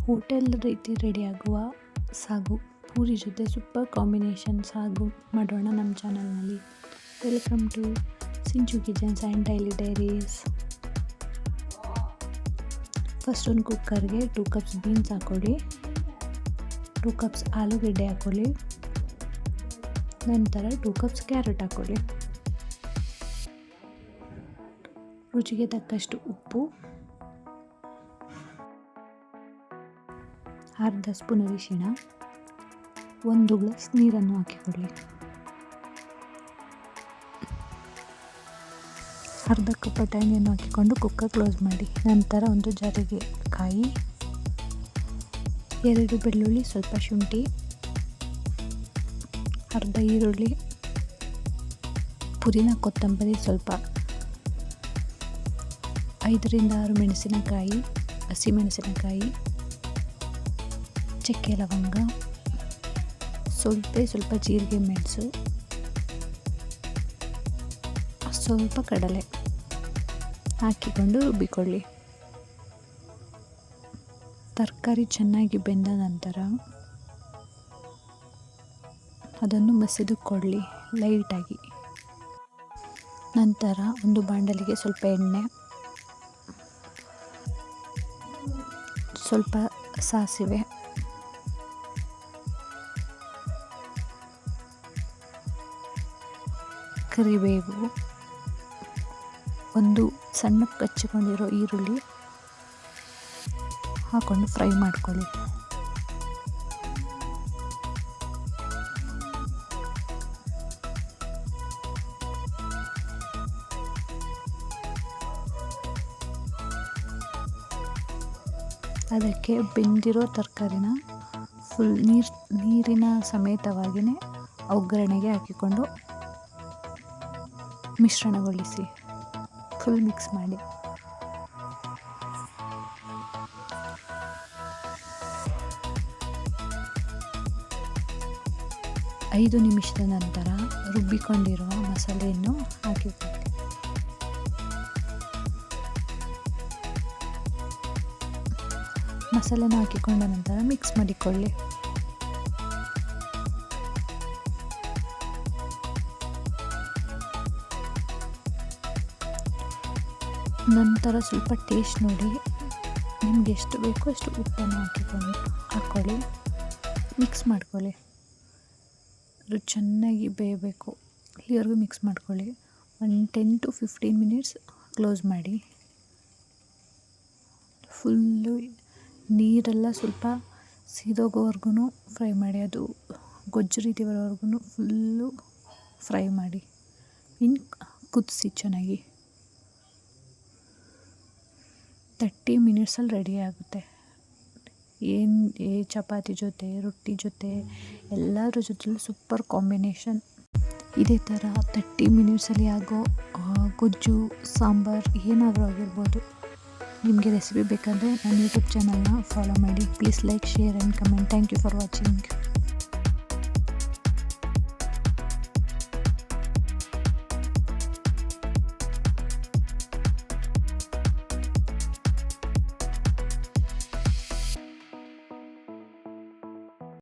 Hotel ರೀತಿ ರೆಡಿಯಾಗುವ ಸಾಗು ಪೂರಿ ಜೊತೆ ಸೂಪರ್ ಕಾಂಬಿನೇಷನ್ ಸಾಗು ಮಾಡೋಣ ನಮ್ಮ ಚಾನಲ್ನಲ್ಲಿ. Welcome to Sinchu kitchens and daily diaries. First ಒಂದು ಕುಕ್ಕರ್ಗೆ 2 ಕಪ್ಸ್ ಬೀನ್ಸ್ ಹಾಕ್ಕೊಳ್ಳಿ, 2 ಕಪ್ಸ್ ಆಲೂಗೆಡ್ಡೆ ಹಾಕ್ಕೊಳ್ಳಿ, ನಂತರ 2 ಕಪ್ಸ್ ಕ್ಯಾರೆಟ್ ಹಾಕ್ಕೊಳ್ಳಿ, ರುಚಿಗೆ ತಕ್ಕಷ್ಟು ಉಪ್ಪು, ಅರ್ಧ ಸ್ಪೂನ್ ಅರಿಶಿಣ, 1 ಗ್ಲಾಸ್ ನೀರನ್ನು ಹಾಕಿಕೊಳ್ಳಿ. ಅರ್ಧ ಕಪ್ ಎಣ್ಣೆಯನ್ನು ಹಾಕಿಕೊಂಡು ಕುಕ್ಕರ್ ಕ್ಲೋಸ್ ಮಾಡಿ. ನಂತರ ಒಂದು ಜಾರಿಗೆ ಕಾಯಿ, 2 ಬೆಳ್ಳುಳ್ಳಿ, ಸ್ವಲ್ಪ ಶುಂಠಿ, ಅರ್ಧ ಈರುಳ್ಳಿ, ಪುದೀನ ಕೊತ್ತಂಬರಿ ಸ್ವಲ್ಪ, 5ರಿಂದ 6 ಮೆಣಸಿನಕಾಯಿ, ಹಸಿಮೆಣಸಿನಕಾಯಿ, ಚಕ್ಕೆ ಲವಂಗ, ಸ್ವಲ್ಪ ಜೀರಿಗೆ ಮೆಣಸು, ಸ್ವಲ್ಪ ಕಡಲೆ ಹಾಕಿಕೊಂಡು ರುಬ್ಬಿಕೊಳ್ಳಿ. ತರಕಾರಿ ಚೆನ್ನಾಗಿ ಬೆಂದ ನಂತರ ಅದನ್ನು ಮಸಿದುಕೊಳ್ಳಿ ಲೈಟಾಗಿ. ನಂತರ ಒಂದು ಬಾಣಲಿಗೆ ಸ್ವಲ್ಪ ಎಣ್ಣೆ, ಸ್ವಲ್ಪ ಸಾಸಿವೆ, ಕರಿಬೇವು, ಒಂದು ಸಣ್ಣಕ್ಕೆ ಕಚ್ಚಿಕೊಂಡಿರೋ ಈರುಳ್ಳಿ ಹಾಕೊಂಡು ಫ್ರೈ ಮಾಡ್ಕೊಳ್ಳಿ. ಅದಕ್ಕೆ ಬೆಂದಿರೋ ತರಕಾರಿನ ಫುಲ್ ನೀರಿನ ಸಮೇತವಾಗಿಯೇ ಒಗ್ಗರಣೆಗೆ ಹಾಕಿಕೊಂಡು ಮಿಶ್ರಣಗೊಳಿಸಿ, ಫುಲ್ ಮಿಕ್ಸ್ ಮಾಡಿ. ಐದು ನಿಮಿಷದ ನಂತರ ರುಬ್ಬಿಕೊಂಡಿರುವ ಮಸಾಲೆಯನ್ನು ಹಾಕಿಕೊಳ್ಳಿ. ಮಸಾಲೆನ ಹಾಕಿಕೊಂಡ ನಂತರ ಮಿಕ್ಸ್ ಮಾಡಿಕೊಳ್ಳಿ. ನಂತರ ಸ್ವಲ್ಪ ಟೇಸ್ಟ್ ನೋಡಿ, ನಿಮ್ಗೆ ಎಷ್ಟು ಬೇಕೋ ಅಷ್ಟು ಉಪ್ಪನ್ನು ಹಾಕ್ಕೊಳ್ಳಿ, ಮಿಕ್ಸ್ ಮಾಡ್ಕೊಳ್ಳಿ. ಅದು ಚೆನ್ನಾಗಿ ಬೇಯಬೇಕು, ಇಲ್ಲಿವರೆಗೂ ಮಿಕ್ಸ್ ಮಾಡ್ಕೊಳ್ಳಿ. 10 to 15 ಮಿನಿಟ್ಸ್ ಕ್ಲೋಸ್ ಮಾಡಿ. ಫುಲ್ಲು ನೀರೆಲ್ಲ ಸ್ವಲ್ಪ ಸೀದೋಗೋವರೆಗೂ ಫ್ರೈ ಮಾಡಿ, ಅದು ಗೊಜ್ಜು ರೀತಿ ಬರೋವರೆಗೂ ಫುಲ್ಲು ಫ್ರೈ ಮಾಡಿ. ಕುದಿಸಿ ಚೆನ್ನಾಗಿ. 30 ಮಿನಿಟ್ಸಲ್ಲಿ ರೆಡಿ ಆಗುತ್ತೆ. ಚಪಾತಿ ಜೊತೆ, ರೊಟ್ಟಿ ಜೊತೆ, ಎಲ್ಲರ ಜೊತೆಲೂ ಸೂಪರ್ ಕಾಂಬಿನೇಷನ್. ಇದೇ ಥರ 30 ಮಿನಿಟ್ಸಲ್ಲಿ ಆಗೋ ಗೊಜ್ಜು, ಸಾಂಬಾರು ಏನಾದರೂ ಆಗಿರ್ಬೋದು. ನಿಮಗೆ ರೆಸಿಪಿ ಬೇಕಂದರೆ ನನ್ನ ಯೂಟ್ಯೂಬ್ ಚಾನಲ್ನ ಫಾಲೋ ಮಾಡಿ. Please like, share and comment. Thank you for watching.